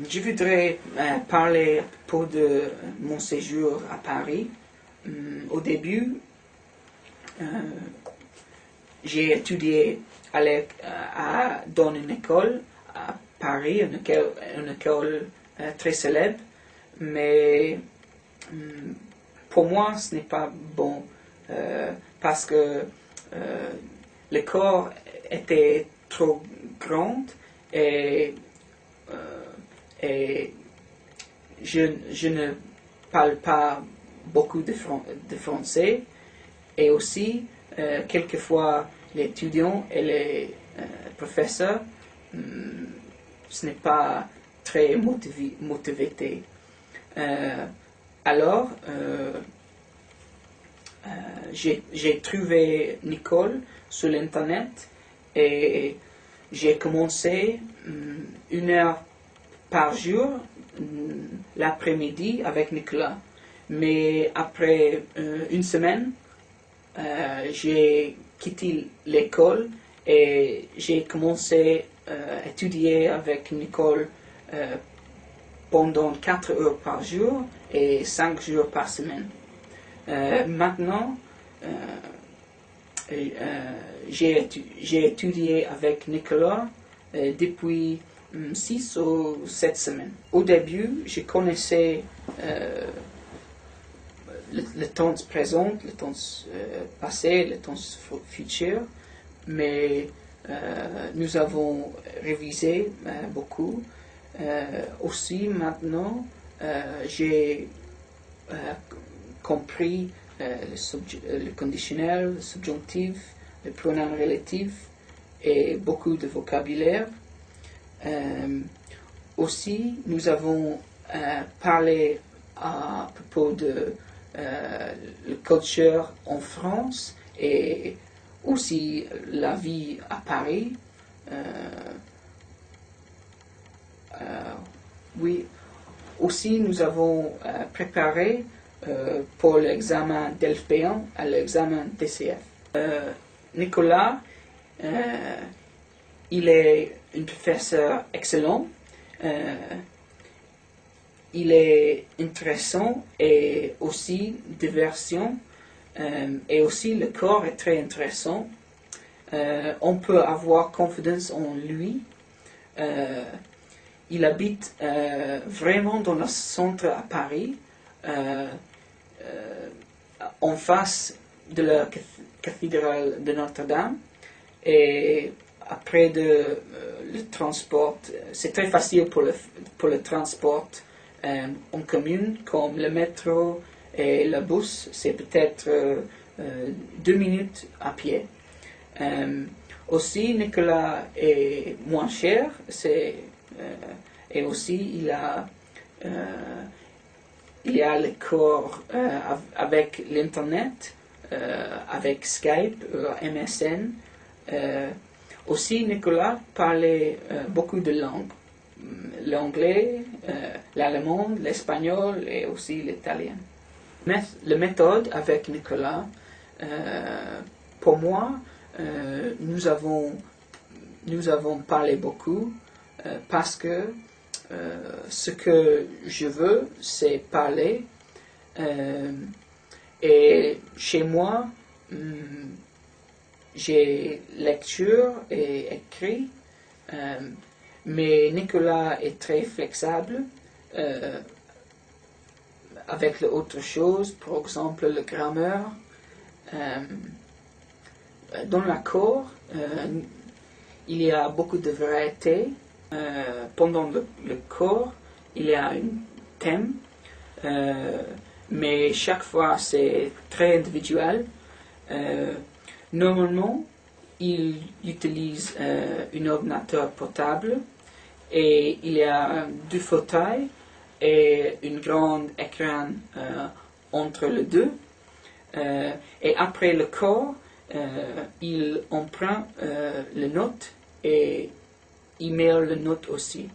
Je voudrais parler à propos de mon séjour à Paris. Au début, j'ai étudié dans une école à Paris, une école très célèbre, mais pour moi ce n'est pas bon parce que le corps était trop grand et je ne parle pas beaucoup de français et aussi quelquefois les étudiants et les professeurs ce n'est pas très motivé. Alors j'ai trouvé une école sur l'internet et j'ai commencé 1 heure par jour l'après-midi avec Nicolas. Mais après 1 semaine, j'ai quitté l'école et j'ai commencé à étudier avec Nicole pendant 4 heures par jour et 5 jours par semaine. Maintenant, j'ai étudié avec Nicolas depuis 6 ou 7 semaines. Au début, je connaissais le temps présent, le temps passé, le temps futur, mais nous avons révisé beaucoup. Aussi maintenant, j'ai compris le conditionnel, le subjonctif, le pronom relatif et beaucoup de vocabulaire. Aussi, nous avons parlé à propos de la culture en France et aussi la vie à Paris. Oui, aussi nous avons préparé pour l'examen d'LP1 à l'examen TCF. Nicolas, il est un professeur excellent. Il est intéressant et aussi diversion. Et aussi le corps est très intéressant. On peut avoir confiance en lui. Il habite vraiment dans le centre à Paris, en face de la cathédrale de Notre-Dame. Et après le transport, c'est très facile pour le transport en commune, comme le métro et le bus, c'est peut-être 2 minutes à pied. Aussi, Nicolas est moins cher, et aussi il y a le cours avec l'Internet, avec Skype, MSN. Aussi, Nicolas parlait beaucoup de langues. L'anglais, l'allemand, l'espagnol et aussi l'italien. La méthode avec Nicolas, pour moi, nous avons parlé beaucoup parce que ce que je veux, c'est parler. Et chez moi, j'ai lecture et écrit, mais Nicolas est très flexible avec l'autre chose, par exemple la grammaire. Dans la cour, il y a beaucoup de variétés. Pendant le cours, il y a un thème, mais chaque fois c'est très individuel. Normalement, il utilise un ordinateur portable et il y a 2 fauteuils et un grand écran entre les deux. Et après le cours, il emprunte les notes et il met les notes aussi.